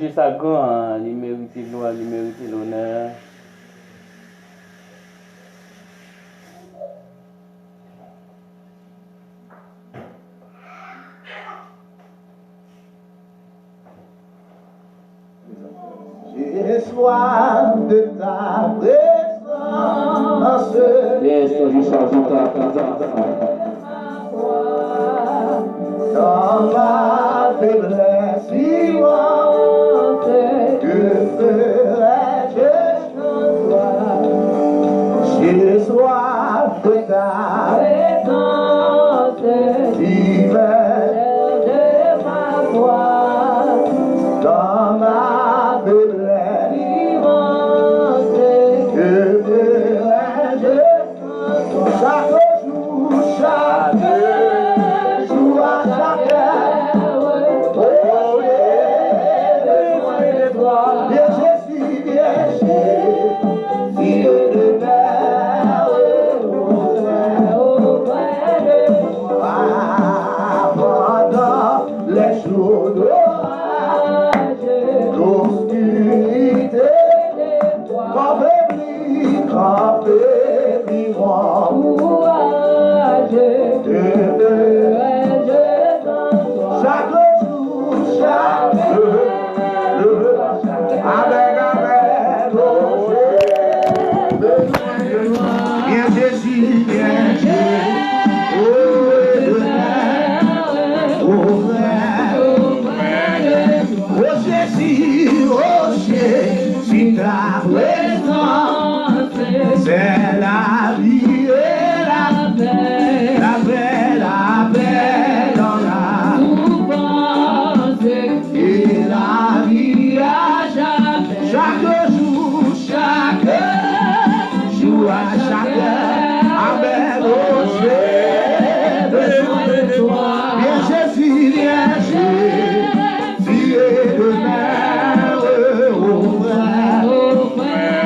Dieu ça grand, il mérite gloire, il mérite l'honneur. J'ai soif de ta présence. Yes, je charge ta présence. Dans ma faiblesse vivante, que ferais-je sans toi? J'ai soif de ta présence, divers de ma voix. Dans ma faiblesse vivante, que ferais-je sans toi? Chaque jour, chaque jour, à chaque heure, oh, bien Jésus, bien Jésus, Dieu de mer, auprès de moi, pendant les jours d'orage, l'obscurité, quand faiblit mon courage, chaque jour, chaque heure, avec, oh, bien Jésus, bien Jésus, oh Jésus, ta présence, c'est la vie et la paix, la paix, la paix dans la souffrance et la vie à jamais. Chaque jour à chaque heure, avec Jésus, besoin de toi. Bien Jésus, bien Jésus, Dieu de mer, oh frère,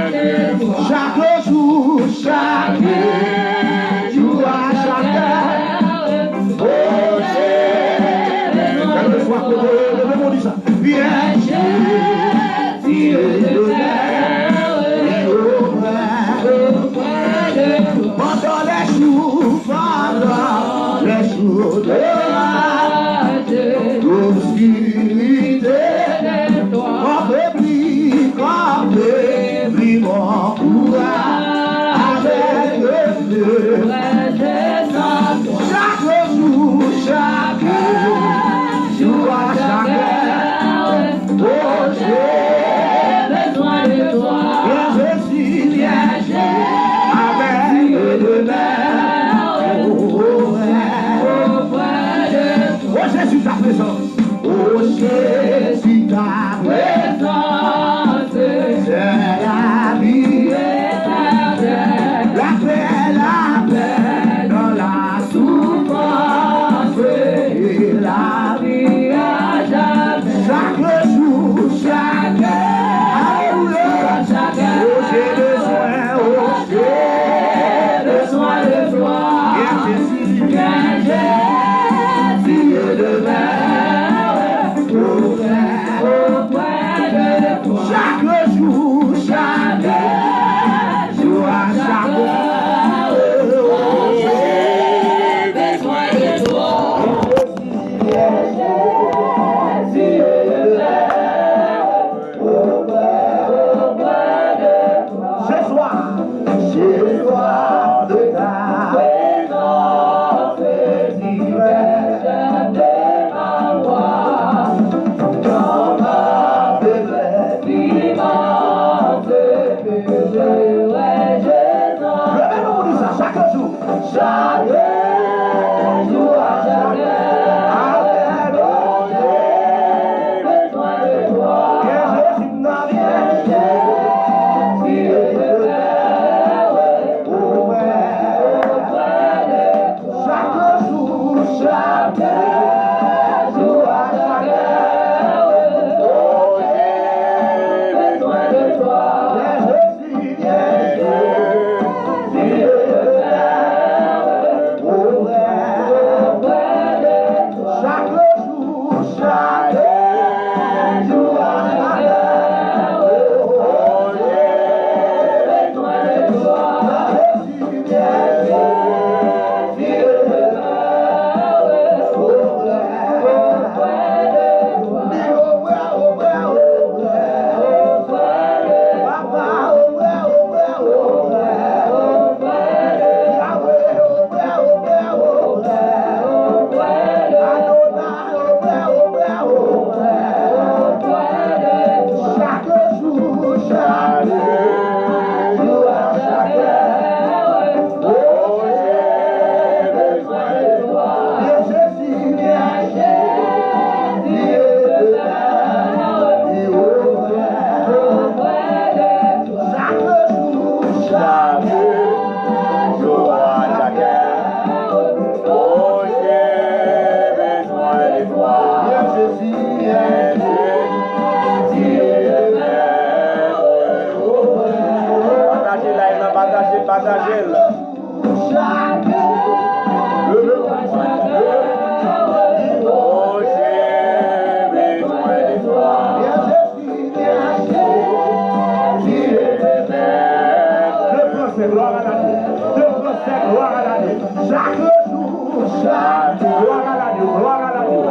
chaque jour, gloire à l'agneau, gloire à l'agneau,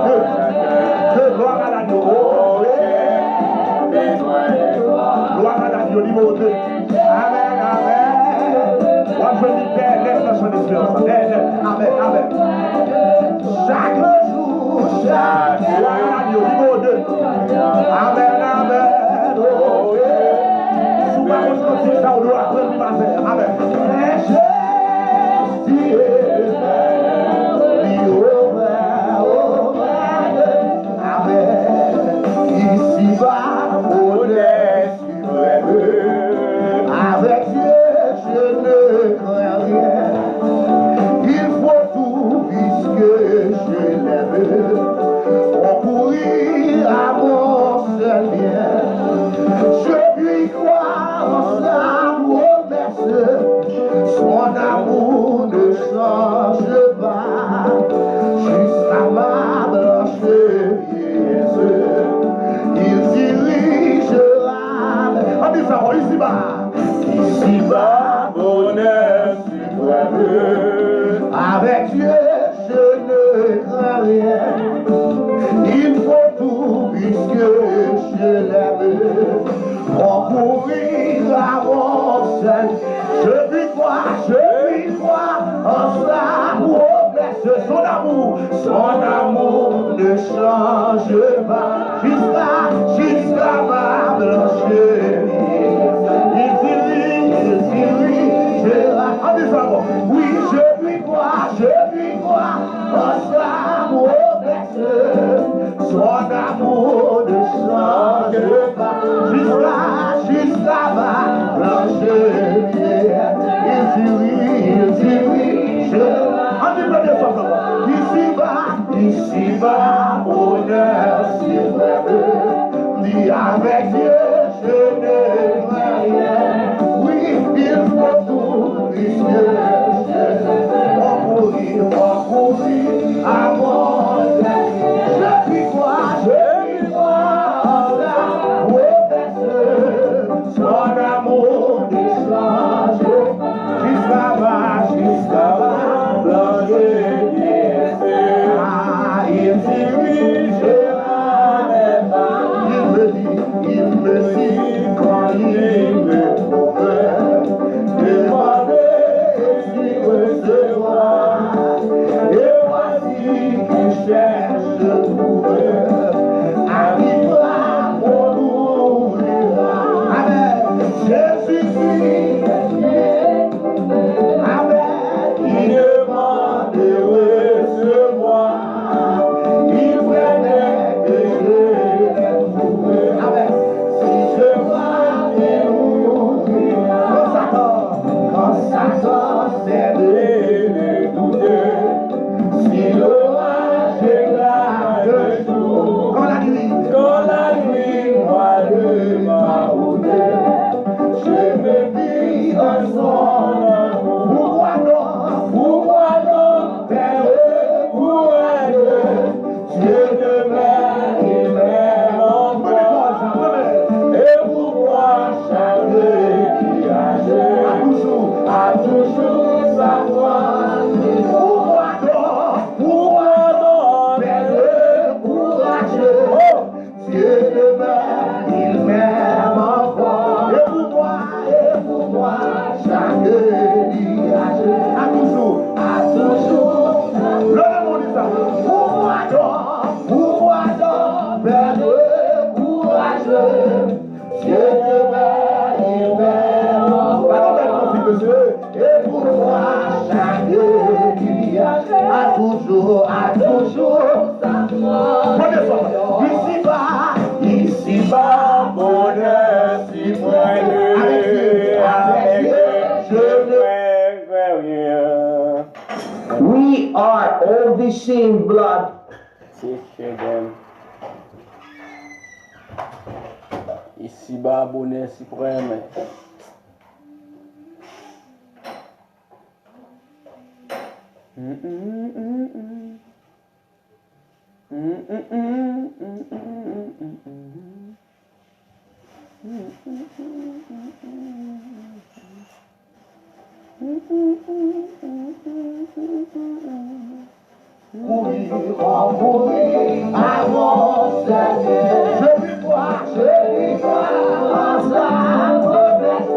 gloire à l'agneau, gloire à l'agneau, niveau 2. Amen, amen. Moi, je dis, laisse son espérance. Amen, amen. Chaque jour, gloire à l'agneau, niveau 2. Amen, amen. Oh, yeah. Souvent, on se dit ça, on doit apprendre du matin. Amen. Avec Dieu, je ne crains rien. Il faut tout puisque je l'aime. Concourir à mon seul bien. Je lui crois en sa promesse. Son amour ne change pas. Jusqu'à ma blanche vieillesse. Il dirigera. On dit ça, ici-bas. Ici-bas, bonheur suprême. Avec Dieu, je ne crains rien. Il faut tout puisque je l'aime. Concourir à mon seul. Je lui crois en sa promesse. Son amour ne change pas. Jusqu'à ma blancherie. Oui, je lui crois en sa promesse. Son amour ne change pas. Jusqu'à ma blancherie. Il dit oui, ici-bas, honneur, c'est vrai. Dis avec Dieu, je ne crains rien. Oui, il faut tout, puisque je concourir à mon Seigneur. Je lui crois en la promesse. Son amour ne change pas. Jusqu'à ma blanche vieillesse. Il dirigera mes pas. Il me dit quand il me trouve. Demandez si recevoir. Et voici qu'il cherche de trouver. Arrivera, on ouvrira. Amen. Jésus dit. Amen. Il demande de recevoir. Il prenait que je l'ai trouvé. Amen. Si je vois les ouvrir, quand Satan s'est de douter, si l'orage éclate le jour, quand la nuit noire m'a roulé, je me dis un son. Pourquoi non, Père, courageux, Dieu demeure et même encore. Et pourquoi chaque nuage a toujours sa voix. Pourquoi non, Père, courageux, Dieu demeure, il m'aime encore. Et pourquoi chaque nuage a toujours le monde dit ça. Pourquoi donc, Père courageux, Dieu demeure, il m'aime encore. Et pourquoi chaque nuage a toujours sa voix. Ici-bas, bonheur si près. Avec Dieu, je ne fais rien. We are all the same blood. Ici-bas, bonheur suprême. Courir, avancer. Je vis toi en sa promesse.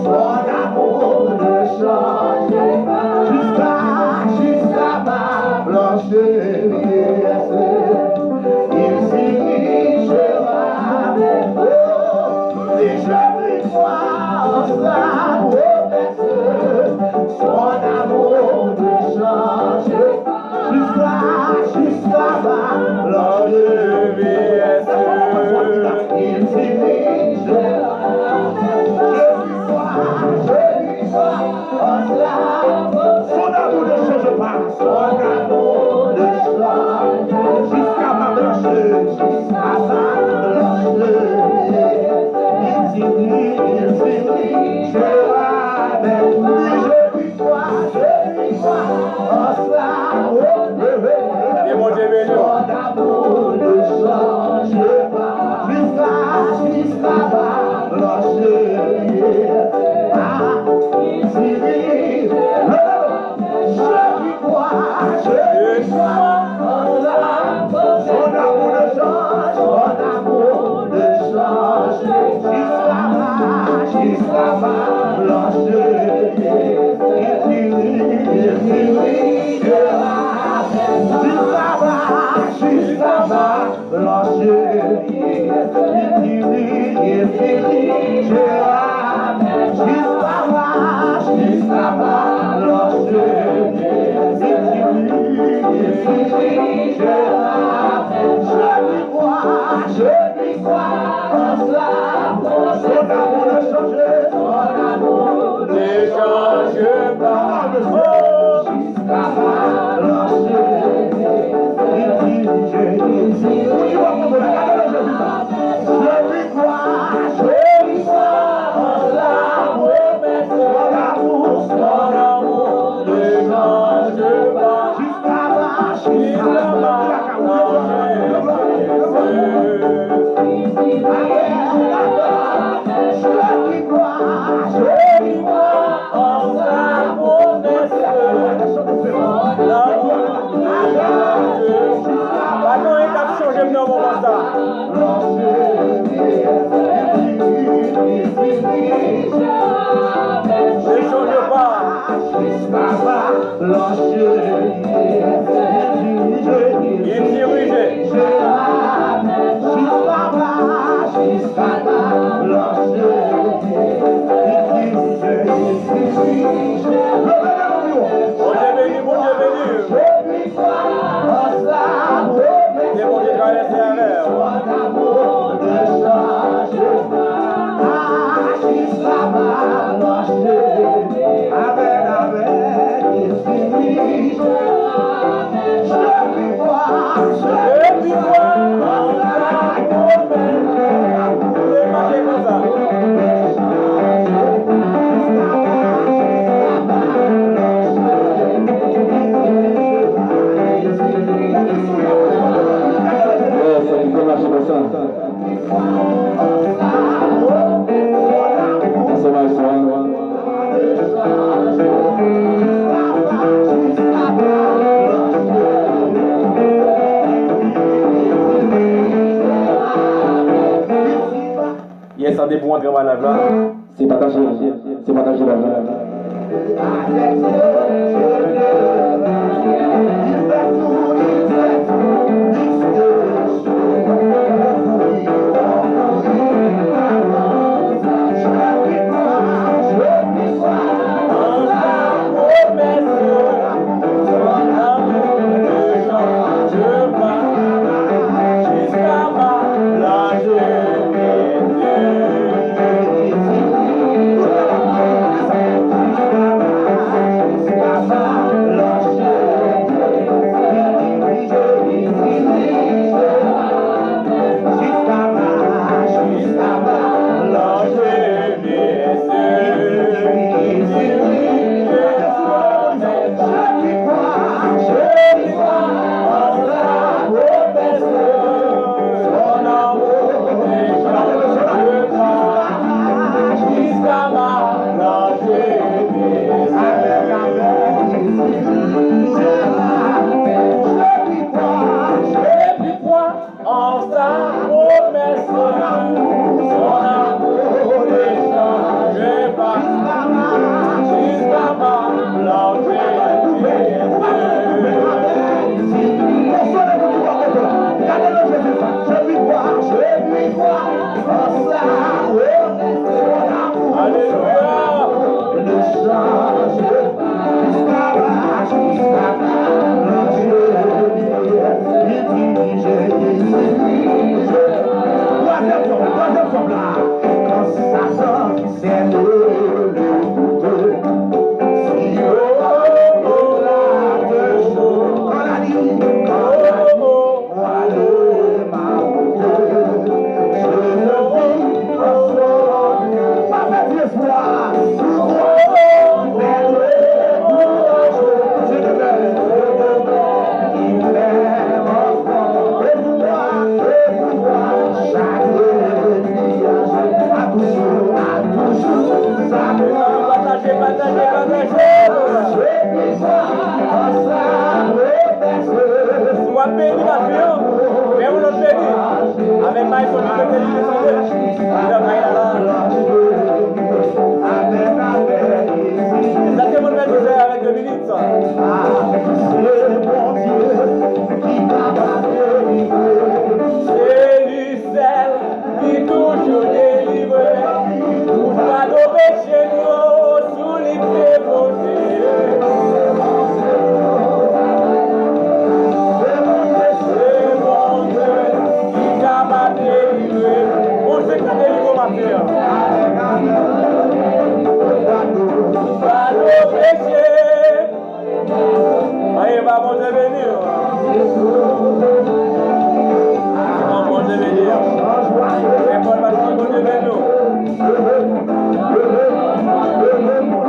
Son amour ne change pas. Jusqu'à ma blanche vieillesse. Il dirigera mes pas. Si je vis toi en sa promesse. Son amour ne change pas. Jusqu'à ma blanche vieillesse. Il dirigera. Son amour ne change pas. Son amour ne change pas. Jusqu'à ma blanche il dirigera avec lui. Je vis toi en cela. Son amour ne change pas. Jusqu'à ma blanche Yes, ça dépend de la là. C'est partagé la vie. troisième forme là. Quand Satan s'est levé contre eux, si au-delà de jour, on a dit, moi le ma route, je ne vis pas seul, pas fait d'espoir, avec ma iPhone, avec 2 minutes. C'est lui seul qui toujours délivré. Tout pas de péché, sous les déposés. C'est mon Dieu qui capable de délivrer. On sait qu'il a délivré ma fille. Pas de péché. Allez, va mon Dieu bénir. Mon Dieu bénir. Répondre parce que mon Dieu bénir. Levez main.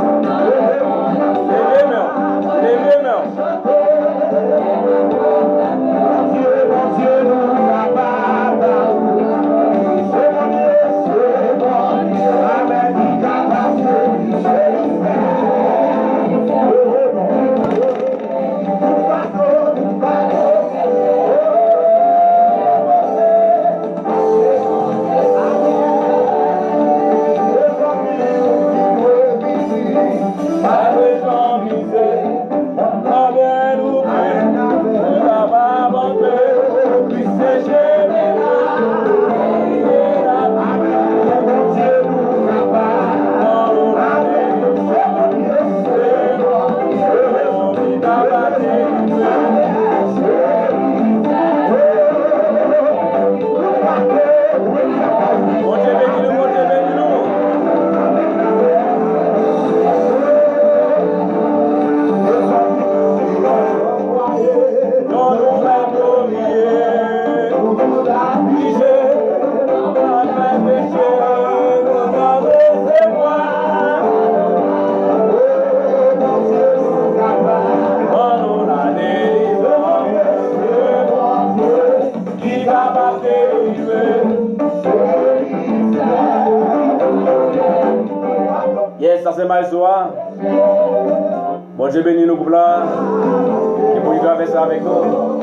Mon Dieu nous a pardonné. C'est mon Dieu. Amen. Il a pardonné. Yes, ça c'est Maïsoa. Bon Dieu bénit nous pour là. Et pour y traverser avec nous.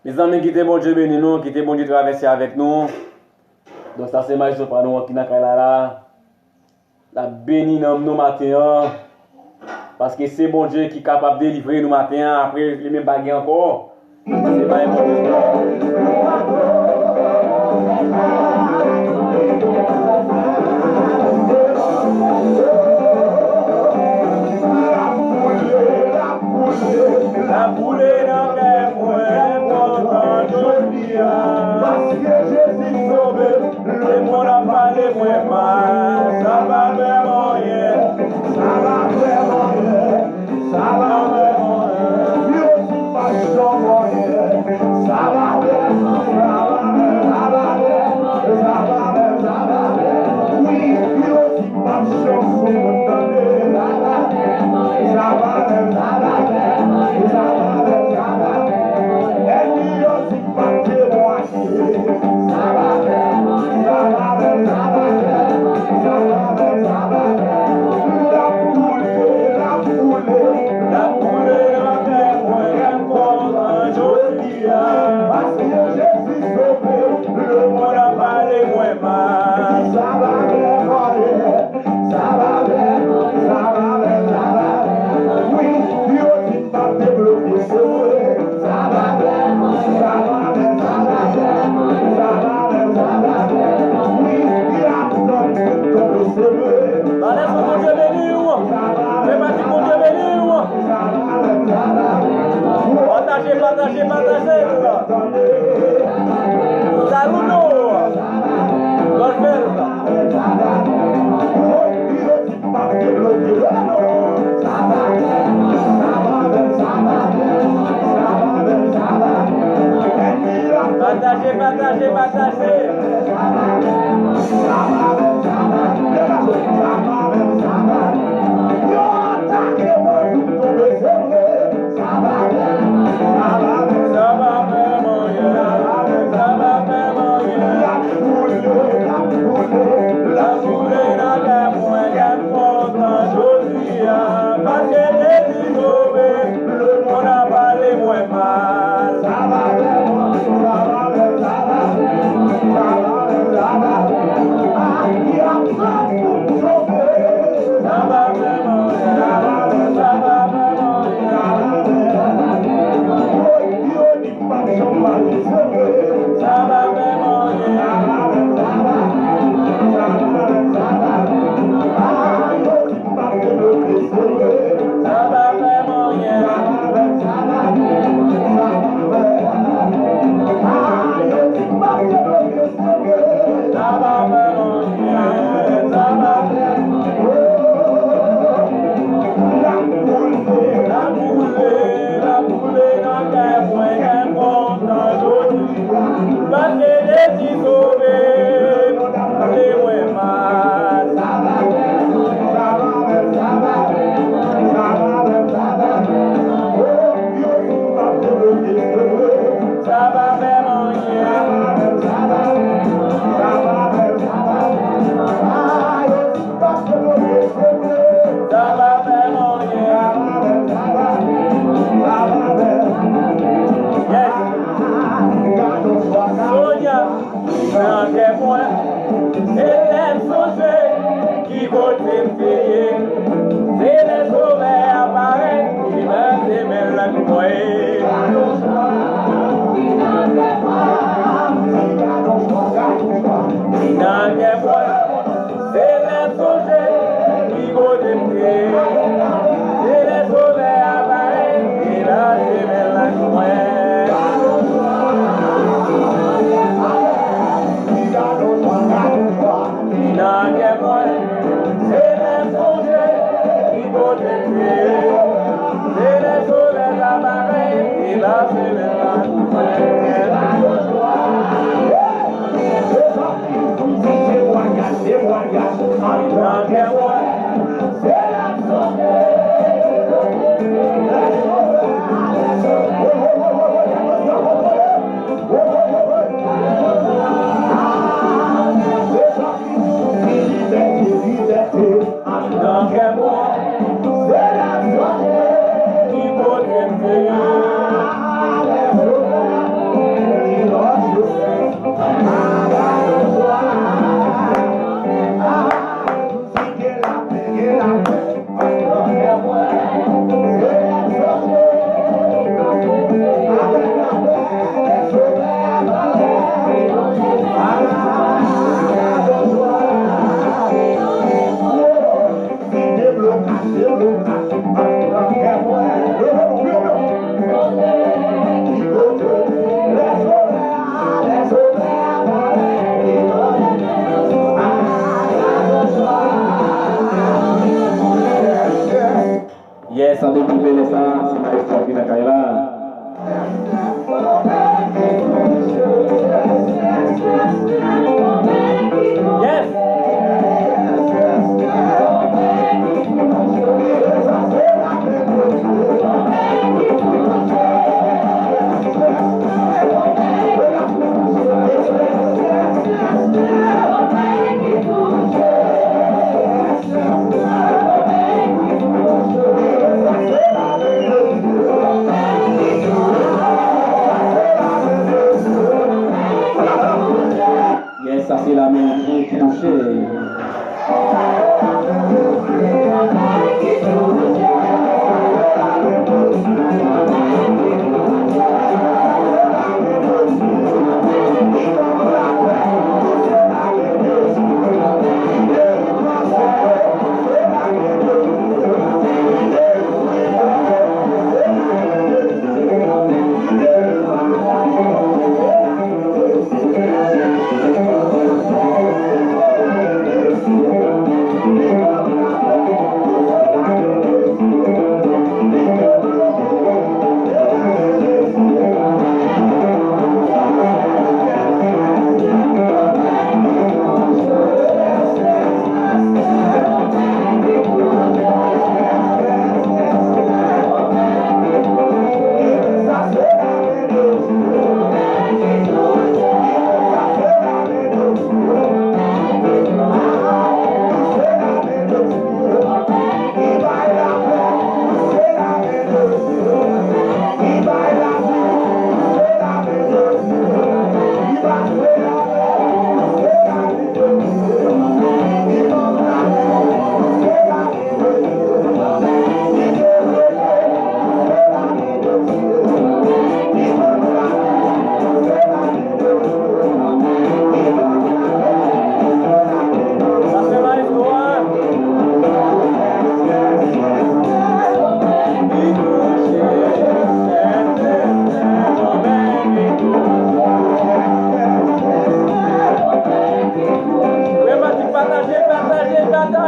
Les amis qui étaient bon Dieu béni nous, qui étaient bon Dieu traverser avec nous. Donc ça c'est Maïso pour nous qui n'a qu'à là. La béni dans nous matin. Parce que c'est bon Dieu qui est capable de délivrer nous matin après les mêmes baguettes encore. C'est pas la boule dans les poings, pourtant je dis parce que Jésus sauve, le monde a parlé moins mal, ça va vraiment rien, ça va vraiment rien, ça va vraiment rien, lui aussi pas sans rien, ça va vraiment rien, ça va vraiment Laisse mon Dieu béni. Fais partie mon Dieu béni. Partagez, partagez, partagez. Saludo. Golfer. Partagez, partagez, partagez. Yes, ada di Belesa, si Kopi Nakaila. Yes. Yes, ça c'est la main qui touche. Pas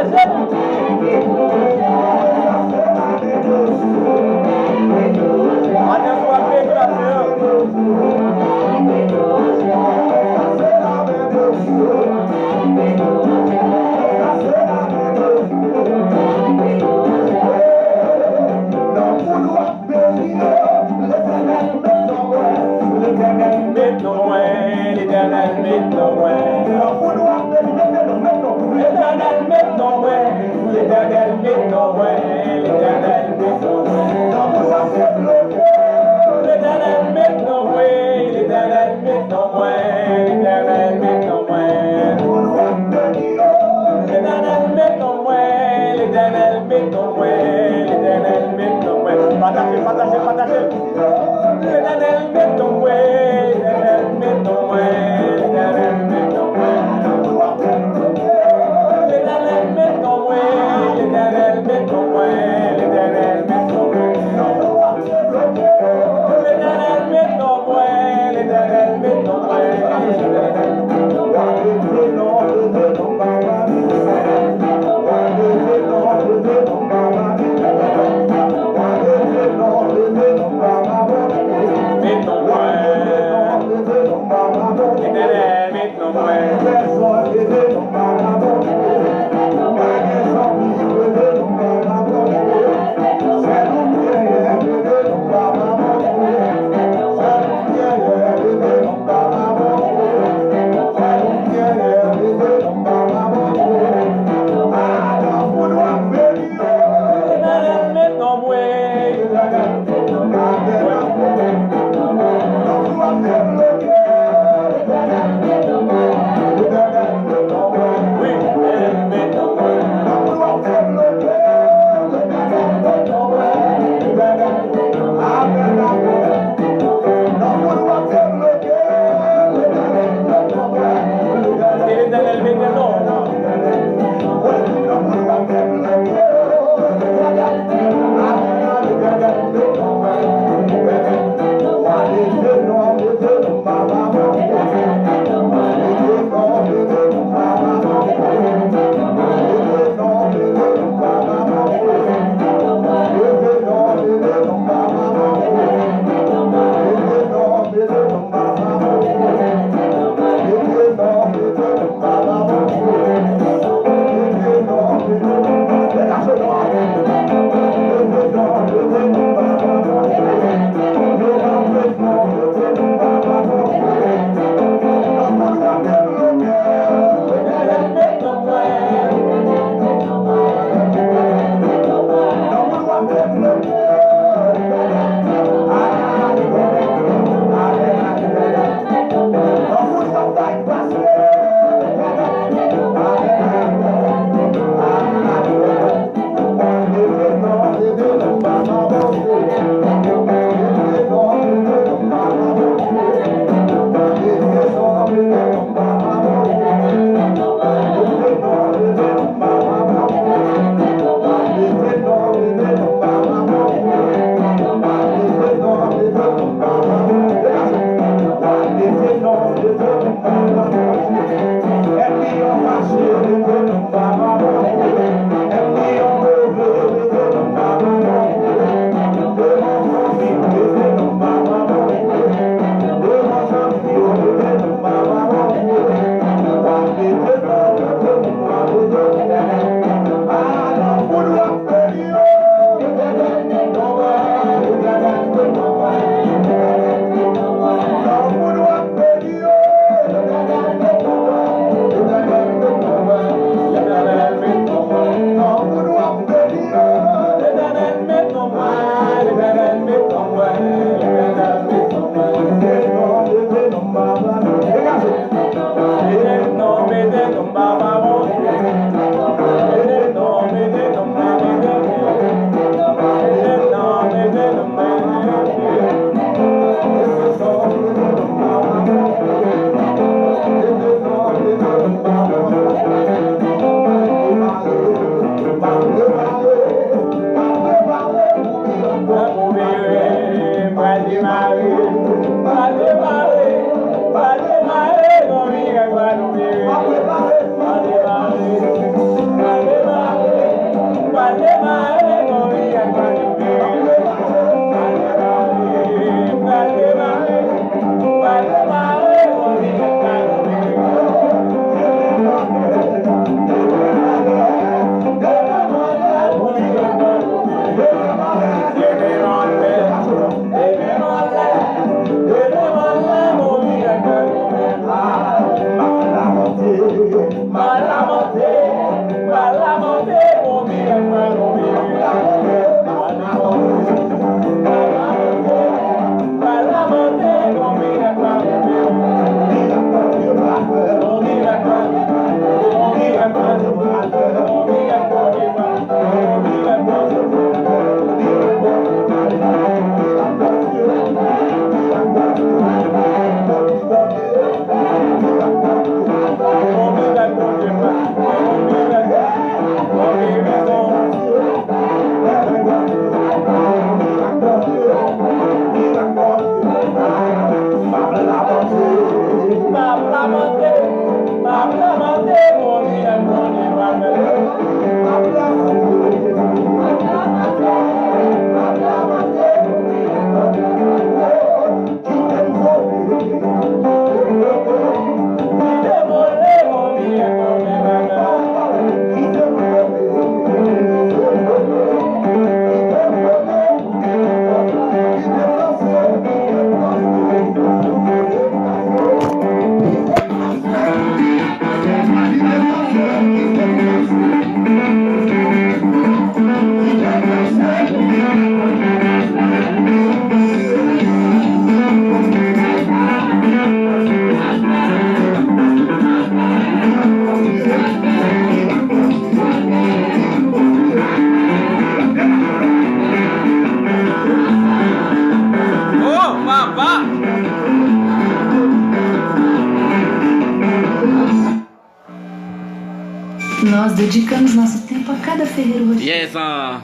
Nós dedicamos nosso tempo a cada ferreiro rochedo. Yes, ça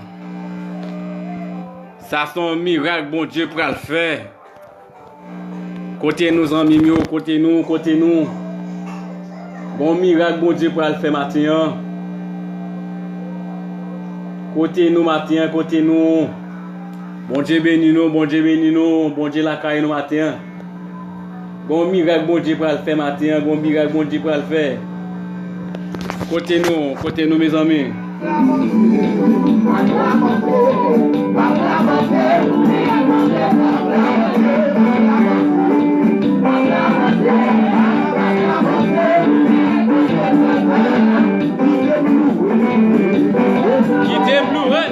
c'est un miracle, bon Dieu, pour le faire. Côté nous, amis, côté nous. Bon miracle, bon Dieu, pour le faire matin. Côté nous, matin, côté nous. Bon Dieu béni nous, bon Dieu la caille nous matin. Bon miracle, bon Dieu, pour le faire matin. Bon miracle, bon Dieu, pour le faire. Côté nous, mes amis. Quittez Blue, hein?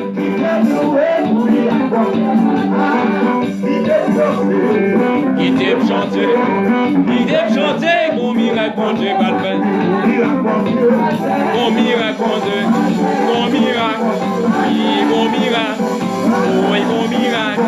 Quittez chanter, bon miracle, bon Dieu, va le faire. Bon miracle, bon Dieu, bon miracle, oui, bon miracle, oui, bon miracle.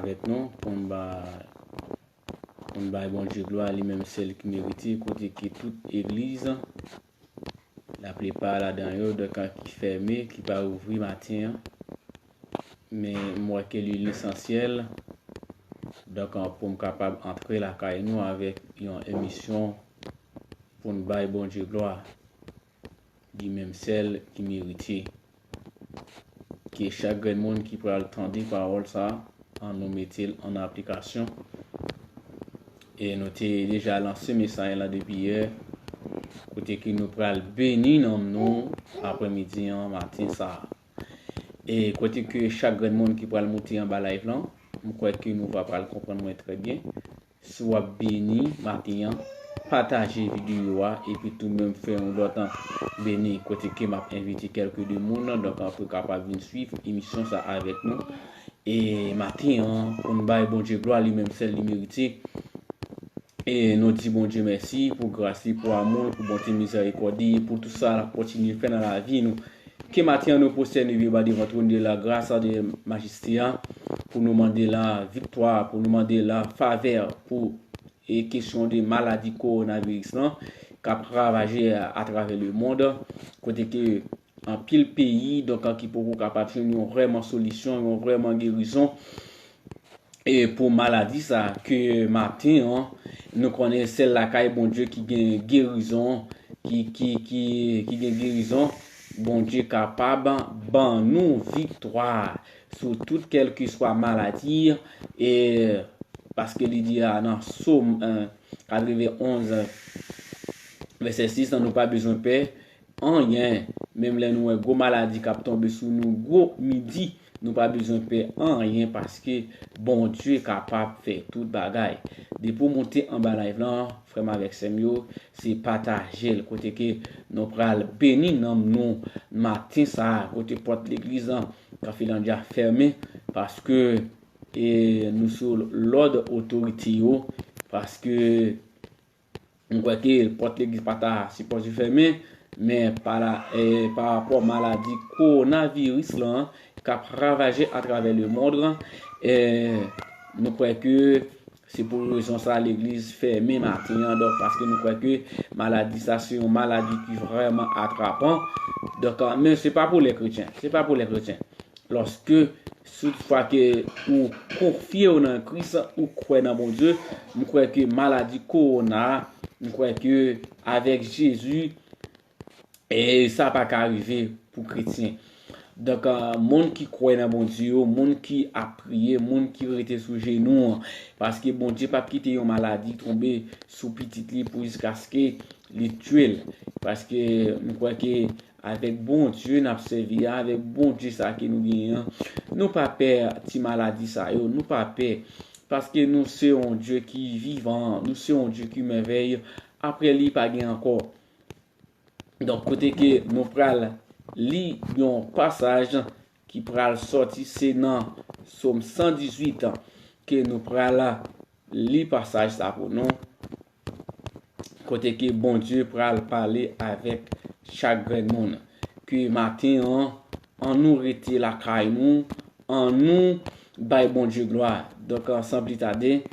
Avec nous, pour bon Dieu gloire, lui-même celle qui mérite, côté qui toute église, la plupart là-dedans, de quand qui fermé, qui va ouvrir matin, mais moi qui est l'essentiel. Donc, pour me capable d'entrer la caille nous avec une émission pour nous bailler bon Dieu gloire, dit même celle qui mérite, que chaque monde qui pourra entendre parole ça, en nous mettre en application. Et nous avons déjà lancé message là depuis hier, côté que nous pourrons bénir nous après-midi en matin ça. Et côté que chaque monde qui pourra monter en bas live là, je crois que nous va pas le comprendre très bien. Soit béni matin, partager vidéo et puis tout même faire un autre béni côté que m'a invité quelques de monde donc on peut capable de suivre émission ça avec nous. Et matin on baille bon Dieu gloire lui-même celle qui mérite. Et nous disons bon Dieu merci pour grâce, pour amour, pour bonté miséricorde, pour tout ça continue faire dans la vie nous. Que matin nous possède nous vivre devant trône de la grâce de majesté pour nous demander la victoire, pour nous demander la faveur pour les questions de maladie coronavirus qui a ravagé à travers le monde. Côté que en pile pays donc qui pour capable une vraiment solution, une vraiment guérison. Et pour maladie ça que matin nous connaissons celle là qui bon Dieu qui gagne guérison qui gagne guérison bon Dieu capable ban nous victoire sur toute quelle que soit maladie et parce que il dit dans Psaume 91 verset 6 nous pas besoin de paix en rien même les nous gros maladie qui tomber sur nous gros midi nous pas besoin de paix en rien parce que bon Dieu est capable de faire toute bagaille. De pour monter en bas live là, frère avec Semio, c'est partager le côté que nous pral bénir nous matin ça côté porte l'église qui fait déjà fermé parce que et nous sur l'ordre autorité parce que on croit que porte l'église pas supposé fermer mais par rapport à maladie coronavirus là qui a ravagé à travers le monde et nous croyons que c'est pour raison ça l'église fermée matin donc parce que nous croyons que maladie ça c'est une maladie qui est vraiment attrapant donc mais c'est pas pour les chrétiens lorsque toutefois que vous confiez en Christ ou croyez dans mon Dieu nous croyons que maladie corona nous croyons que avec Jésus et ça pas qu'arriver pour chrétiens. Donc monde qui croit dans bon Dieu, monde qui a prié, monde qui était sous genoux parce que bon Dieu pas quitter une maladie tomber sous petit lit pour jusqu'à ce que les tuer parce que nous crois que avec bon Dieu n'a servi avec bon Dieu ça que nous gagnons nous pas peur ti maladie ça nous pas peur parce que nous c'est un Dieu qui vivant, nous c'est un Dieu qui merveille après lui pas gain encore. Donc côté que nous pral li un passage qui pral sorti c'est dans Psaume 118 que nous pral li passage ça pour nous côté que bon Dieu pral parler avec chaque monde que matin en nous rete la caille nous en nous bail bon Dieu gloire donc ensemble tarder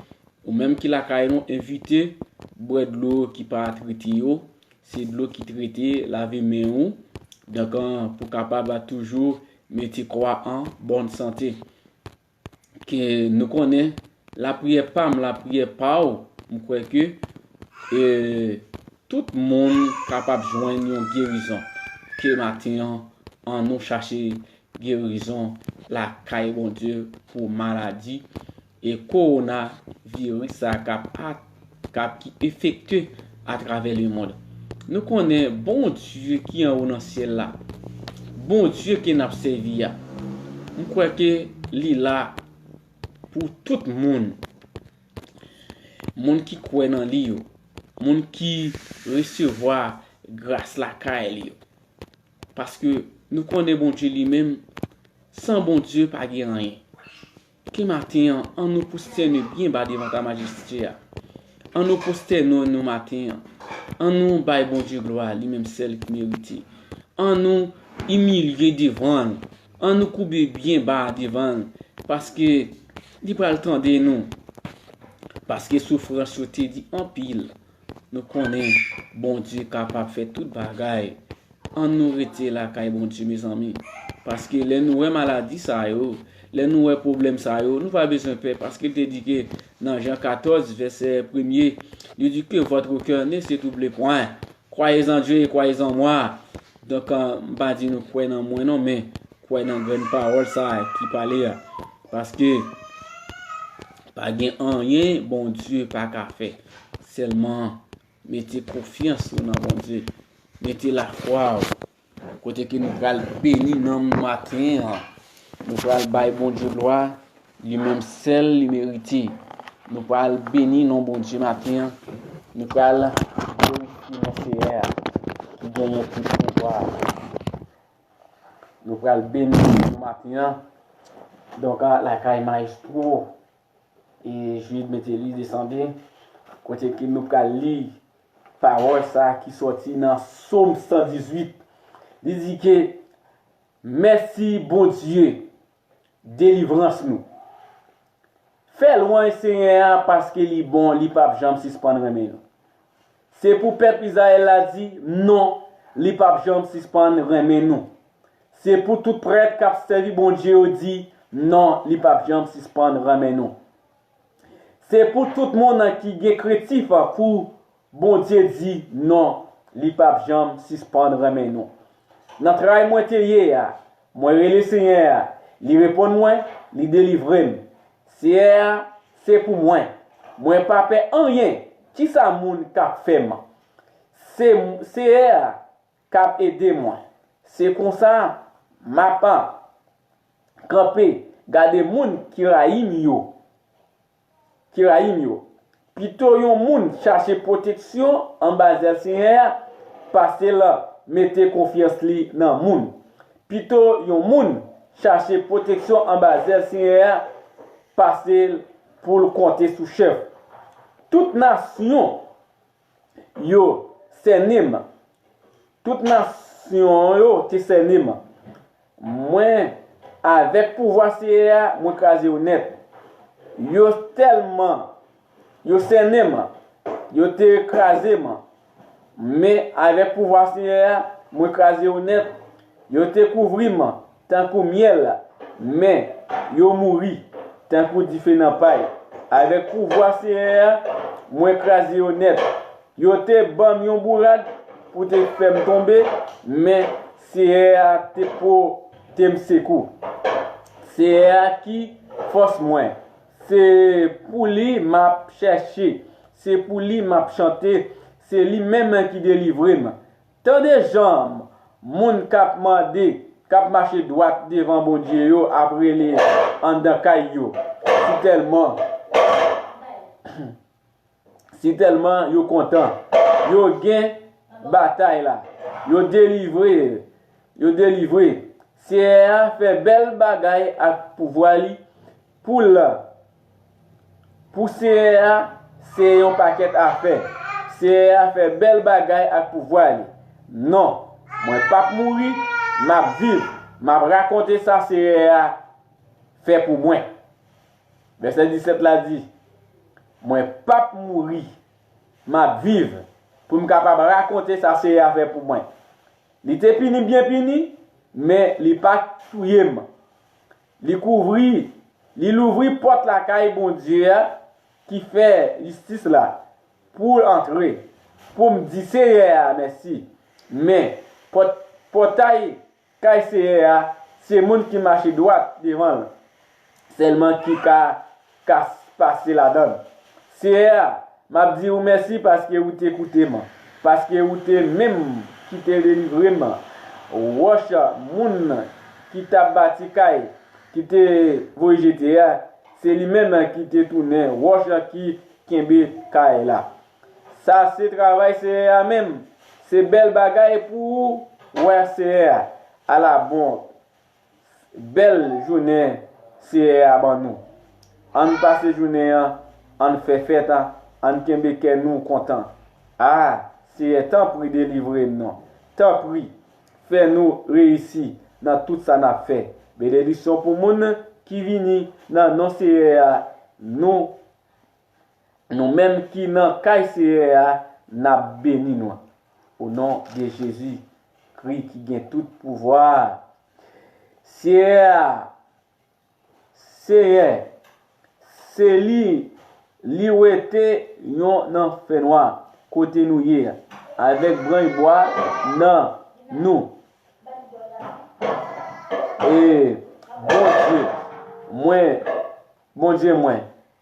ou même qui la caille nous inviter boire de l'eau qui pas traité c'est de l'eau qui traité laver main donc pour capable toujours mettre croix en bonne santé que nous connaît la prière pas je crois que tout le monde capable de joindre une guérison que matin en nous chercher guérison la caille bon Dieu pour maladie et coronavirus ça cap qui effectue à travers le monde. Nous connaissons bon Dieu qui est dans le ciel là. Bon Dieu qui n'a servi. Je crois que il là pour tout le monde. Monde qui croit dans lui, monde qui recevoir grâce la caille. Parce que nous connaissons bon Dieu lui-même sans bon Dieu pas rien. Que matin en nous poster bien bas devant ta majesté. En nous poster nous matin. En nous bail bon Dieu gloire lui-même celle qui mérite. En nous humilier devant. En nous couper bien bas devant parce que il pas le temps de nous. Parce que souffrance te dit en pile. Nous connaissons bon Dieu capable de faire toute bagaille on nous rete la caille bon Dieu mes amis parce que les nous maladie ça yo, les nous problème ça yo, nous pas besoin faire parce qu'il te dit que dans Jean 14 verset 1er, il dit que votre cœur ne s'étouble point. Croyez en Dieu et croyez en moi. Donc pas dit nous croyons en moi non mais croyez dans grande parole ça qui parlait parce que pas gain rien bon Dieu pas qu'à faire. Seulement mettez confiance dans bon Dieu. Mettez la foi. Côté que nous allons bénir dans le matin. Nous allons bailler bon Dieu gloire. Lui-même seul, lui mérite. Nous allons bénir dans bon Dieu matin. Nous allons glorifier notre Seigneur qui gagne tout pouvoir. Nous allons bénir le matin. Donc la caille maestro. Et je vais mettre lui descendre. Côté que nous allons lire parole ça qui sorti dans Psaume 118. Il dit que merci bon Dieu, délivrance nous. Fais loin Seigneur parce que li bon, li pape jambe suspendre remè nous. C'est pour peuple Israël a dit non, li pape jambe suspendre remè nous. C'est pour tout prêtre qui a servi bon Dieu dit non, li pape jambe suspendre remè nous. C'est pour tout le monde qui est chrétien pour bon Dieu dit non, li pape jambe suspendre remè nous. Dans le travail moi hier, moi relé Seigneur, li répond moi, li délivre. C'est pour moi. Moi pas fait rien. Qui ça moun k'ap fait moi? C'est k'ap aider moi. C'est comme ça m'a pas camper, garder moun qui raïm yo. Qui raïm yo. Plutôt yon moun chercher protection en bas de Seigneur, passer là mettez confiance li dans moun. Plutôt yon moun chercher protection en bas de Seigneur, passer pour le compter sous chef. Toute nation yo senim. Toute nation yo te senim. Moi avec pouvoir Seigneur, moi crasé honnête. Yo tellement yo senim. Yo te écrasé man. Mais avec pouvoir Seigneur, moi crasé honnête, yo te couvri man, tant que miel, mais yo mouri, tant que différent paille. Avec pouvoir Seigneur, moi crasé honnête, yo te bam yon bourrade pour te faire tomber, mais Seigneur te pour te m'sekou. Seigneur qui force moi. C'est pour lui m'a cherché, c'est pour lui m'a chanté. C'est lui-même qui délivre. Tant de gens, moun kap mande, kap marcher droite devant bon Dieu yo, après les andakay yo. Si tellement yo content. Yo gen bataille là. Yo délivré. C'est fait belle bagaille à pouvoir li pour c'est un paquet à faire. C'est à faire belle bagaille à pouvoir. Non, moi pas mourir, m'a vivre, m'a raconter ça c'est à faire pour moi. Verset 17 là dit, moi pas mourir, m'a vivre pour me capable raconter ça c'est à faire pour moi. Il était puni bien puni, mais il pas touyer. Il couvrir, il ouvrir porte la caille bon Dieu qui fait justice là. Pour entrer, pour me dire c'est merci. Mais portail c'est monde qui marche droit devant. Seulement qui a passé la donne. C'est m'a dit merci parce que vous t'écoutez moi. Parce que vous t'es même qui t'est délivré moi. Wash moun qui t'a bâti qui t'est voyagé c'est lui-même qui t'est tourné. Wash qui kembe kay là. Ça c'est travail c'est même. C'est belle bagaille pour ouais c'est à la bonne. Belle journée c'est avant nous. On passe journée on fait fête on kembe que nous content. Ah, c'est temps pour délivrer non. Temps pour faire nous réussir dans tout ça n'a fait. Bénédiction pour monde qui vini dans non c'est nous nous-mêmes qui n'en caïsé n'a béni nous. Au nom de Jésus. Jésus-Christ qui gagne tout pouvoir. C'est lui où était yon fait noir côté nous hier avec brin bois non nous et bon Dieu moi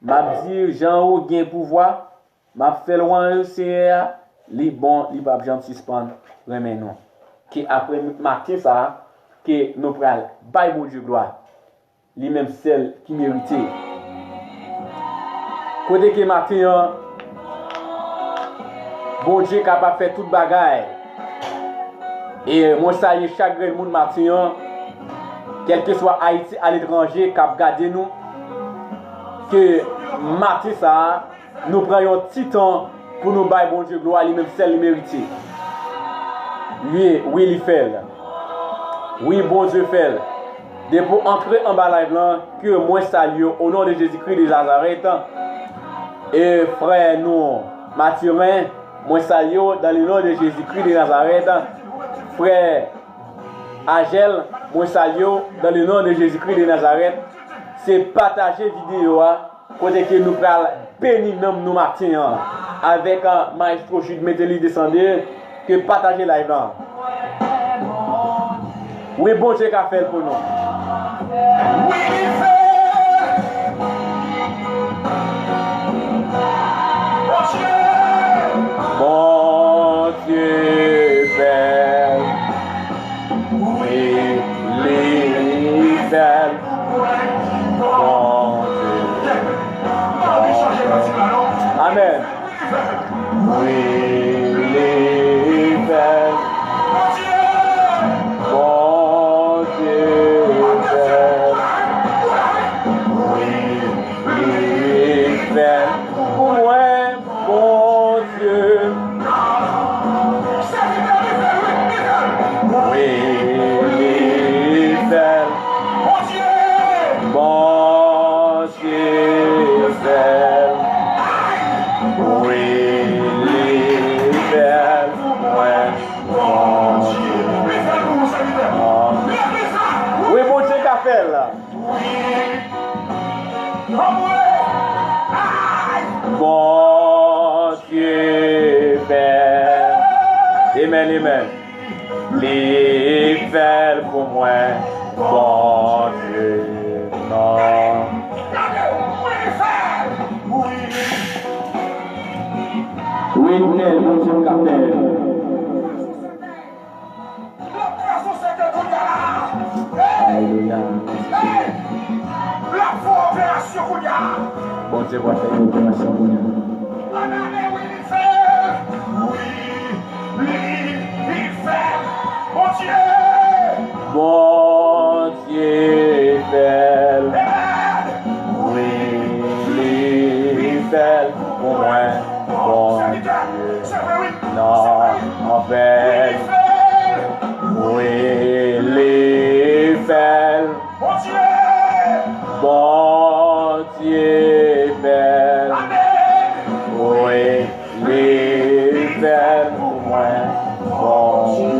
m'a dit Jean ou gain pouvoir m'a fait loin c'est li bon li pas jamais suspendre remen nous qui après matin ça que nous pral bail bon Dieu gloire lui même celle qui méritait côté que matin bon Dieu capable faire toute bagaille et moi salue chaque monde matin quel que soit Haïti à l'étranger cap garder nous que matin ça nous prenons petit temps pour nous bailler bon Dieu gloire lui même celle mérité lui oui il fait oui bon Dieu fait de pour entrer en bas live là que moi salue au nom de Jésus-Christ de Nazareth et frère nous Mathurin moi salue dans le nom de Jésus-Christ de Nazareth frère Agel moi salue dans le nom de Jésus-Christ de Nazareth c'est partager vidéo côté que nous parle béni nous matin avec maestro Jude Mételi descendre que partager live là oui bon Dieu qu'a fait pour nous bon Dieu fait oui les fait bon Dieu amen oui les fait bon Dieu fait oui les fait pour moi bon Dieu oui les fait bon Dieu fait oui les fait bon Dieu oui bon Dieu qu'a fait là bon Dieu fait amen amen les fait pour moi bon Dieu non oui bon Dieu qu'a fait alléluia bon Dieu va faire une opération pour nous bon Dieu fait oui il fait pour moi bon Dieu non en fait oui il fait bon Dieu fait oui il fait pour moi bon Dieu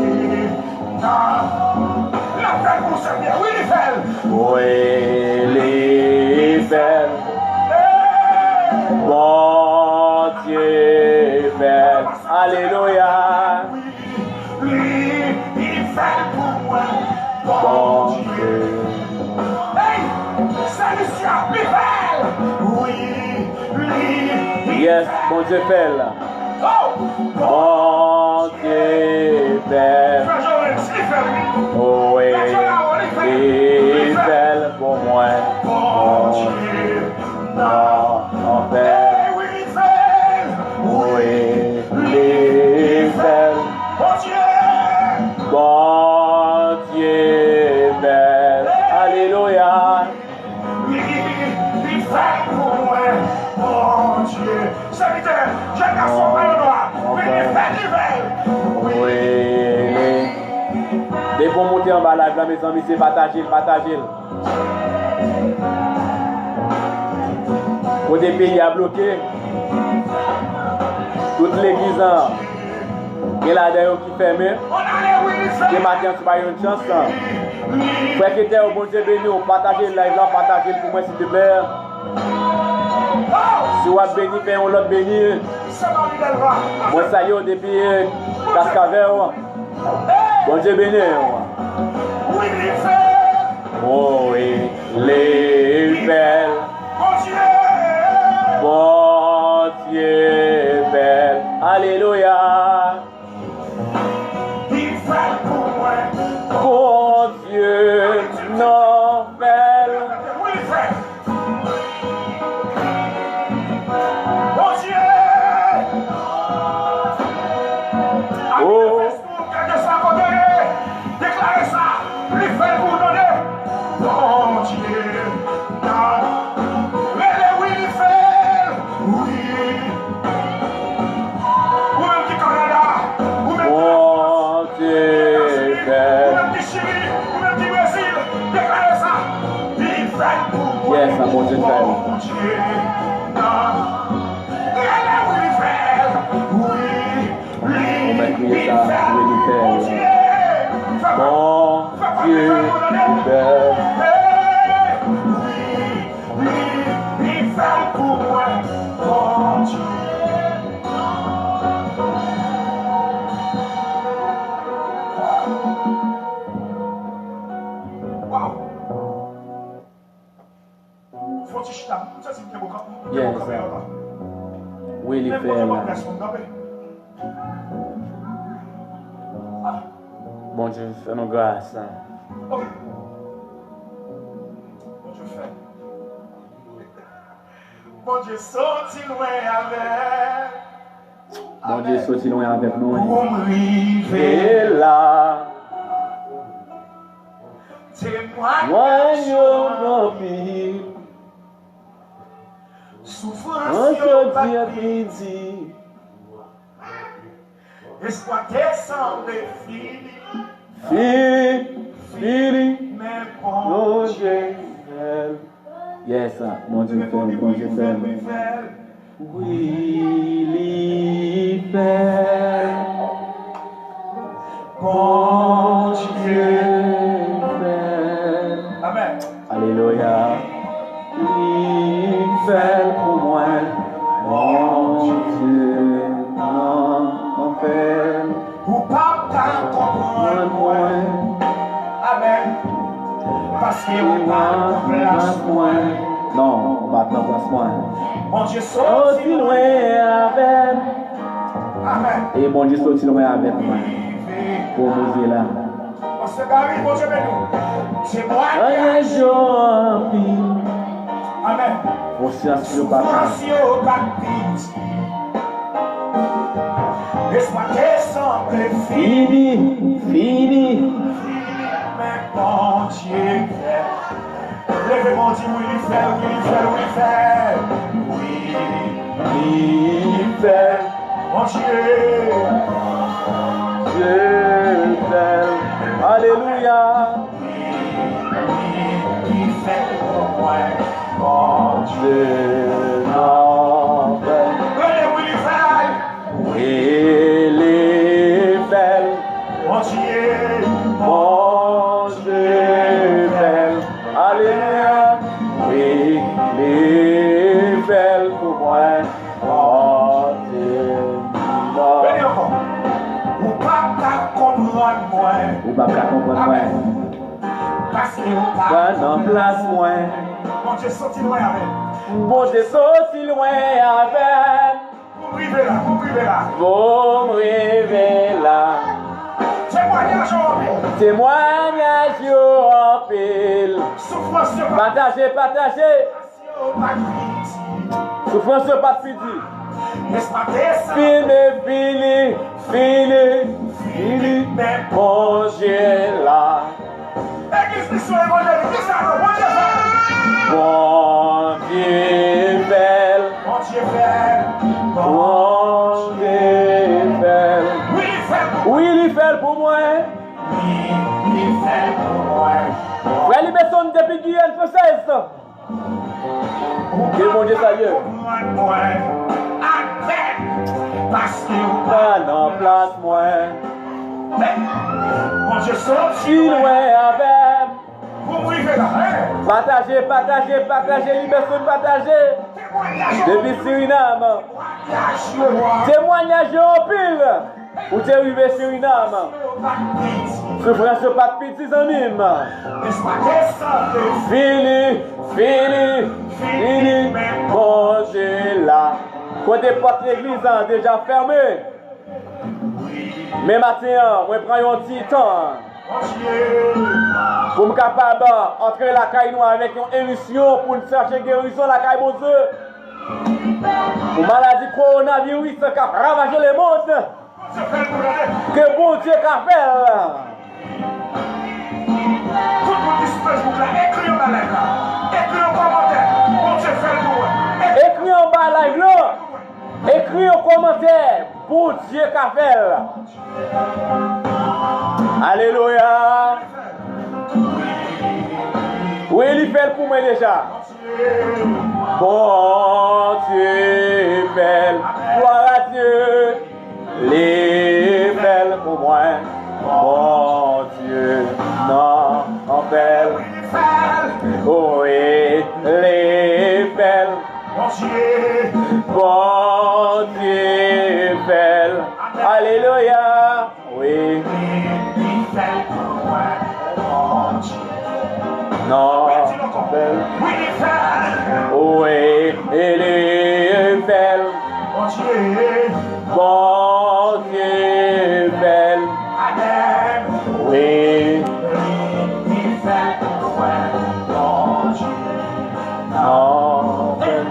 oui il fait bon Dieu fait alléluia bon Dieu yes bon Dieu fait là bon Dieu fait oui il fait pour moi bon Dieu non en fait oui il fait bon Dieu fait alléluia il fait pour moi bon Dieu serviteur jeune garçon maillot noir oui dès qu'on monte en bas là mes amis c'est partager Quand le pays a bloqué, toute l'église qui est là d'ailleurs qui ferme, Ce matin, tu vas une chance. Frère qui était au bon Dieu béni, partagez le live là, partagez le pour moi s'il te plaît. Si vous avez béni, faites un autre béni. Moi, ça y est, depuis Cascavel. Bon Dieu béni. Oh, oui, les belles. Bon Dieu belle. Alléluia. Bon Dieu, non belle. Bon Dieu. Oh. Déclarez ça. Lui fait pour donner. Bon Dieu. Oui, il fait. Oui. Vous-même qui Canada. Vous-même qui vous-même qui Chili. Vous-même qui Brésil. Déclarez ça. Il fait pour moi. Yes, I'm going to tell you. Yes, Willie Fell. Bon Dieu, fais-nous grâce. Ok. Bon Dieu, fait. Bon Dieu, sorti loin avec. Bon Dieu, sorti loin avec nous. Pour Et là, témoignons nos vies. Souffrance Dieu dit. Espoir descend et Fini, mais bon mon Dieu. Yes, mon Dieu fait, mon Dieu fait. Oui, fait. Bon Dieu fait. Amen. Alléluia. Il fait pour moi. Mon Dieu, non, fait. Ou pas comprendre moi. Amen. Parce qu'il n'y a pas de place moi. Non, on va pas place moi. Mon Dieu sorti loin avec. Amen. Et mon Dieu sorti loin avec moi. Pour nous là. On se gagne, mon Dieu, c'est moi. Un jour, Amen. pour chercher le baptême. Laisse-moi descendre, Fini. mais bon Dieu fait. Levez mon Dieu, oui, il fait. Oui, Il fait. mon Dieu. Dieu fait. Alléluia. Il fait pour moi, bon Dieu. Dieu n'en fait. Oui, il Il est belle. mon Dieu. Mon Dieu belle. Alléluia. Oui, il est belle pour moi. Mon Dieu n'en Venez encore. Ou pas comprendre moi. Ou pas comprendre moi. Parce qu'il n'y a pas. Pas en place moi. Mon Dieu sorti loin avec. Bon Dieu sorti loin avec. Vous privez là. Vous me rêvez là. Témoignage en ville. Témoignage en pile. Souffrance sur Partagez. Souffrance pas de pitié. N'est-ce pas descendre? Fini. Mon Dieu là. Église mission évangélique. Qui ça? Mon Dieu fait. Mon Dieu belle. Mon Dieu fait. Mon Dieu belle. Oui, il fait pour moi. Oui, il fait pour moi. Oui, il fait pour moi. Frère Liberson depuis Guyane française. Que mon Dieu salut. Parce que Pas en place moi. Mon Dieu, sorti. Si loin avec. Vous m'ouvrez là. Partagez, partagez, partagez, liberté, partagez. Depuis Suriname. Témoignage en pile. Ou t'es arrivé Suriname. Souffrance pas de petits amis. Fini, fini, fini. Bon Dieu là. Côté porte l'église déjà fermée. Mais matin, on prend un petit temps. Pour me capable d'entrer la caille noire avec une émission pour chercher guérison la caille bon Dieu. Pour maladie coronavirus qui a ravagé le monde. Que bon Dieu qu'a fait. Tout le monde qui se Facebook là, écris en bas live là. Écris en commentaire. Bon Dieu fait le pour. Écris en bas live là. Écris en commentaire. Bon Dieu qu'a fait. Alléluia. Oui, il fait pour moi déjà. Bon Dieu fait. Gloire à Dieu. Les belles pour moi. Bon Dieu, non, en belle. Oui, les belles. Bon Dieu, belle. Alléluia. Oui. Non, belle. Oui, elle est belle. Bon Dieu, belle. Oui. Non, belle.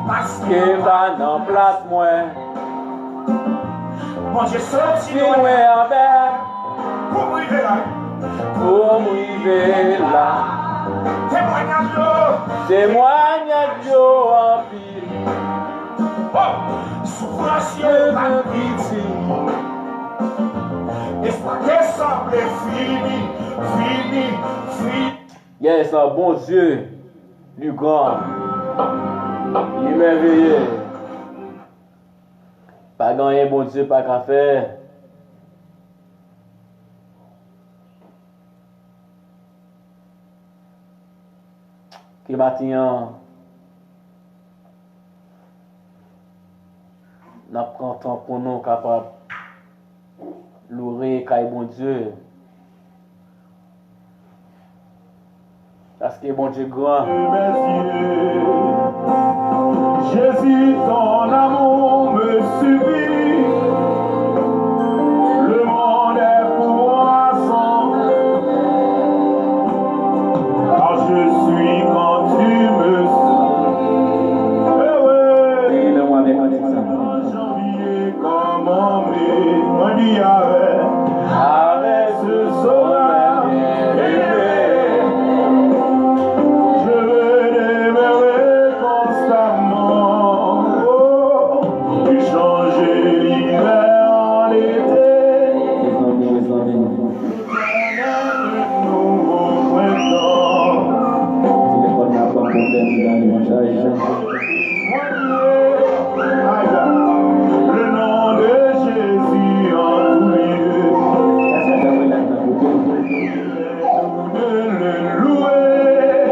Parce que va dans place moi. Bon Dieu, sorti Si loin avec. pour m'ouvrir là. Pour m'arriver là. Témoignage. Témoignage en pile. Souffrance Je veux pas pitié. Espoir semble fini, fini, fini. Yes, un bon Dieu, du grand, il est merveilleux. Pas gagner bon Dieu, pas qu'à faire. Qui matin, nous prenons temps pour nous capables de louer, car bon Dieu. Parce que bon Dieu grand. Jésus, ton amour me suffit. Le monde est pour moi sans. Car je suis quand tu me souris. Aide-moi avec un accent. Janvier comme en mai, on dit avec ce sommeil aimé. Je veux demeurer constamment, et changer l'hiver en été. Nouveau printemps. Le nom de Jésus en tout lieu. De le louer.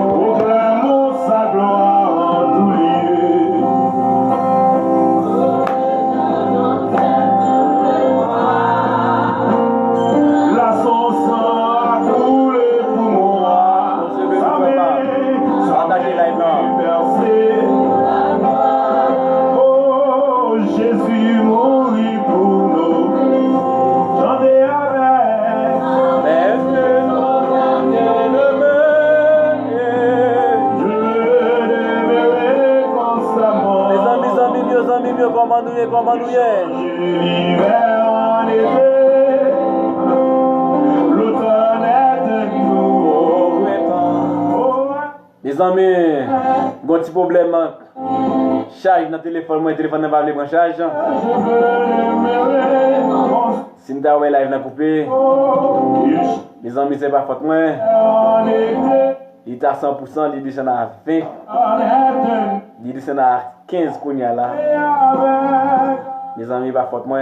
Proclamons sa gloire en tout lieu. Là son sang a coulé pour moi. Partagez live là. Oh, Jésus mourit pour nous. Chantez avec. Mais que non, Je demeurerai constamment. mes amis, mieux, comment nous y est. L'hiver en été. L'automne est de nouveau. Les amis, bon petit problème. Charge dans le téléphone, mon téléphone n'est pas allé prendre charge. Je veux demeurer Si nous avons live dans coupé, constamment. les amis, c'est pas faute moi. En été. Il est à 100%, il descend à 20. Il descend à 15 qu'on y a là. Mes amis, pas faute moi.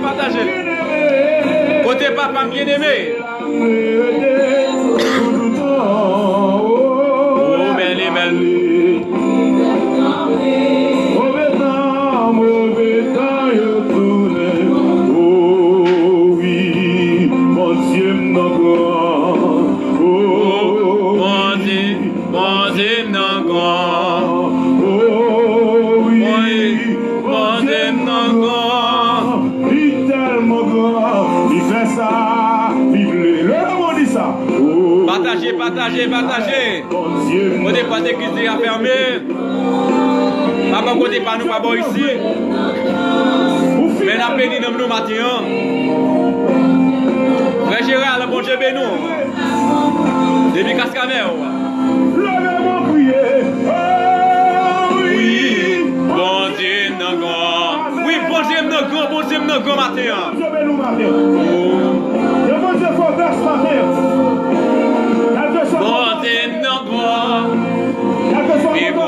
Partagez. Côté papa bien-aimé. Oh, belle. Partagez. Côté pas d'église à fermer. Papa côté pas nous pas bon ici. Mais la peine nous matin. Frère Gérald, bon Dieu bénou. Depuis Cascavel. Oui, bon Dieu non. Oui, bon Dieu non matin. Et moi,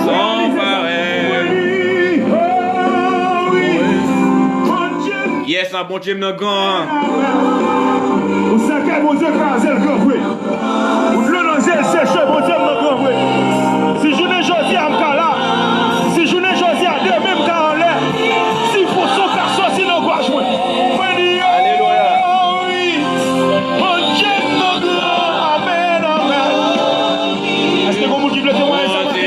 sans pareil. ça, bon Dieu, m'en grand. Vous savez, mon Dieu, quand c'est le grand bruit. Vous le lancez, c'est chaud, mon Dieu, mon grand bruit. Si je n'ai choisi à Mkala, si je n'ai choisi à Dieu, même quand on l'est, si pour son personne, sinon, quoi jouer. Alléluia. Oui, mon Dieu, mon grand, amen, amen. Est-ce que vous dites le témoin ça matin?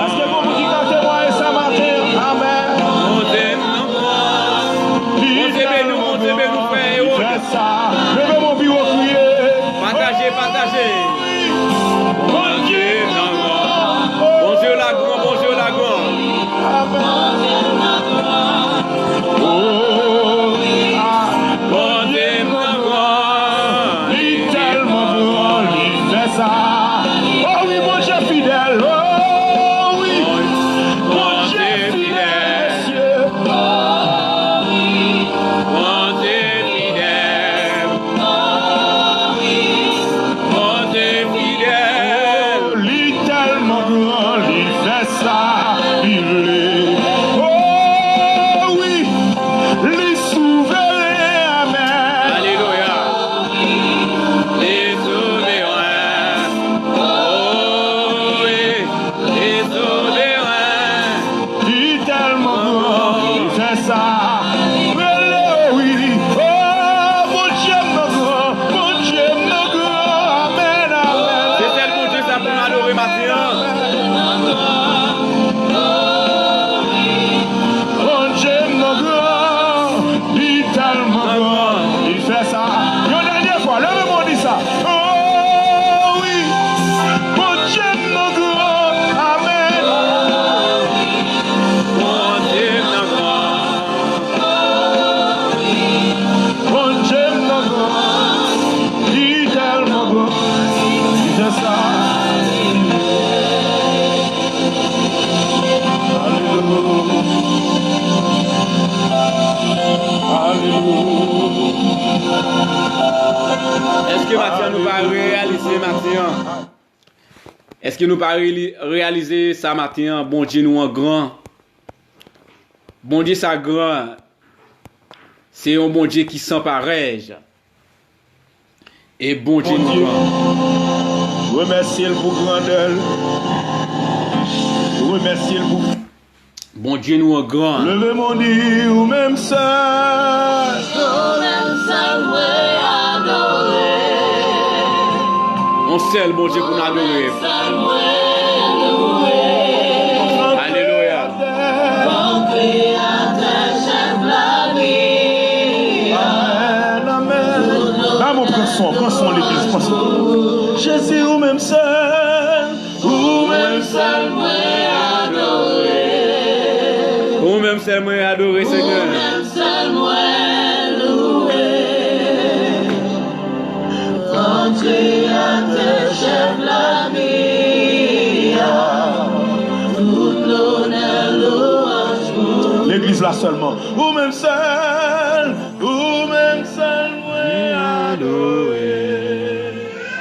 Est-ce que vous dites le témoin ça matin? Amen. Levez mon bureau, crier. Partagez. Mon Dieu, Bon Dieu la grande. Il est tellement grand, il fait ça. Oh oui, mon Dieu fidèle. Oh oui, mon Dieu fidèle. Est-ce que Mathieu nous va réaliser Mathieu? Est-ce que nous va réaliser ça Mathieu? Bon Dieu nous en grand. Bon Dieu ça grand. C'est un bon Dieu qui s'empareille. Et bon Dieu nous grand. Remerciez-le pour grandeur. Remerciez-le pour... Bon Dieu nous en grand. Levez mon Dieu ou même ça. On seul bon Dieu pour nous adorer. Alléluia. Amen, amen. Là, mon prends son l'église, prends son. Jésus ou même seul, ou même seul, moi adorer. Ou même seul, moi adorer, Seigneur. Chef la vie, toute l'honneur, louange. L'église là seulement. Ou même seul, moi adorer.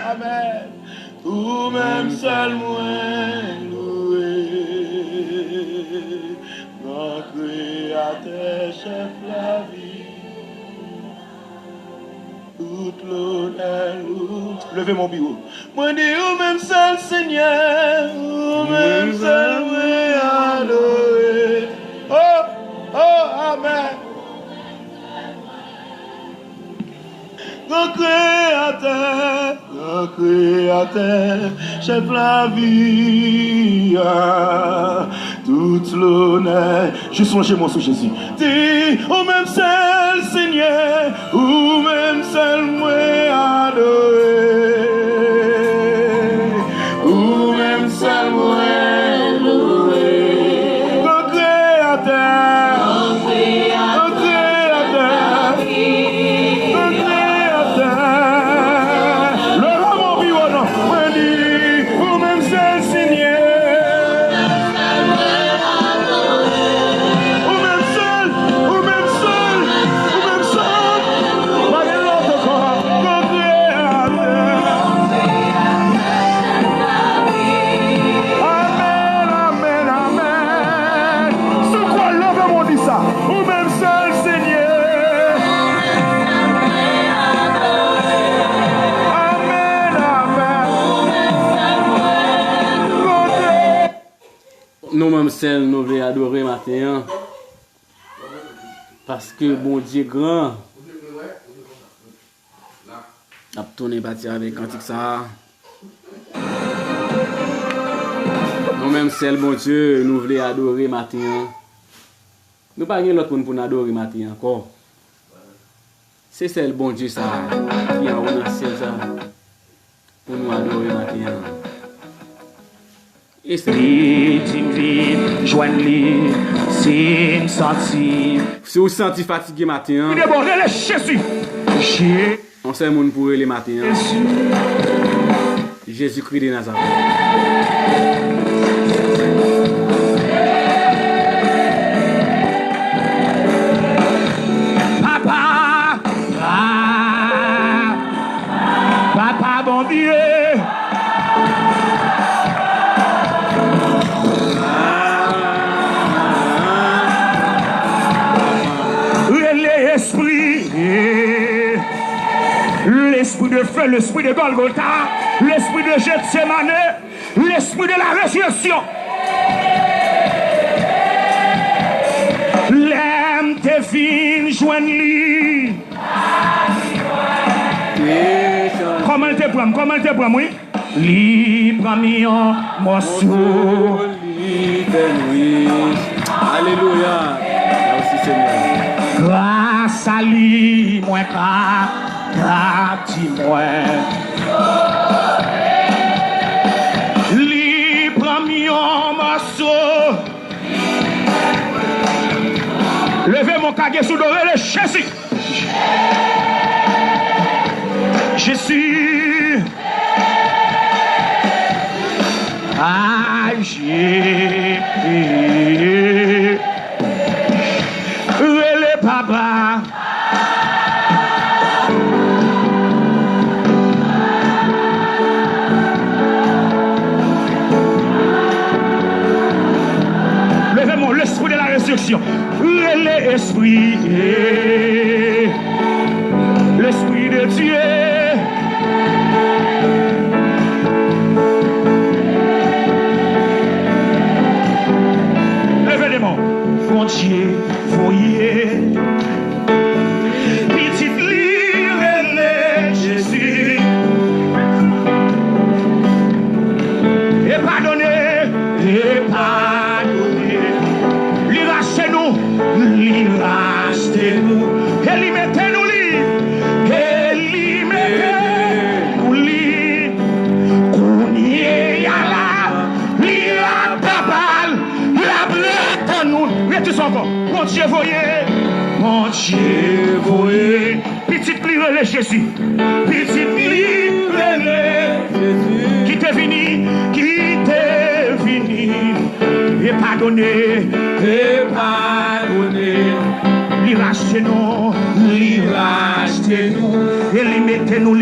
Amen. Ou même seul, moi louer. Mon créateur, chef la vie. Toute l'honneur, levez mon bureau. Moi dis ou même seul Seigneur, ou même seul moi adorer. Oh, amen. Grand créateur, chef la vie, toute l'honneur. Juste longez moi sous Jésus. Dis, ou même seul Seigneur, ou même seul moi adorer. Ou même seul moi louer. Grand créateur, Nous-mêmes seuls, nous voulons adorer matin. Parce que bon Dieu grand. A tourné partir avec cantique ça. Nous-mêmes seuls, bon Dieu, nous voulons adorer matin. Nous pas rien l'autre pour nous adorer matin encore. C'est celle bon Dieu ça qui a remercié ça pour nous adorer matin. Esprit divin, joigne-lui, si senti. Si vous sentez fatigué matin, Il est bon, le Jésus. on sait moun pour les matins. Jésus-Christ de Nazareth. Papa, bon Dieu. L'esprit de feu, l'esprit de Golgotha, l'esprit de Gethsemane, l'esprit de la résurrection. L'âme divine joigne-lui. Comment te prends, oui? Libre mis en morceau. Alléluia. Merci Seigneur. Grâce à lui, moi, dis-moi. Libre mis en morceau. Levez mon caguet sous doré le Jésus. Jésus. Ah, j'ai le papa. Levez-moi l'esprit de la résurrection. L'esprit, l'esprit de Dieu. Mon Dieu, voyez, petite lire Jésus, et pardonnez, lui rachetez-nous, et lui mettez-nous, qu'on y est là, la babale, la blette nous. Encore. Mon Dieu, voyez, petite plire Jésus, petite plire Jésus, qui t'est venu, et pardonner, lui racheter nous, et lui mettez nous,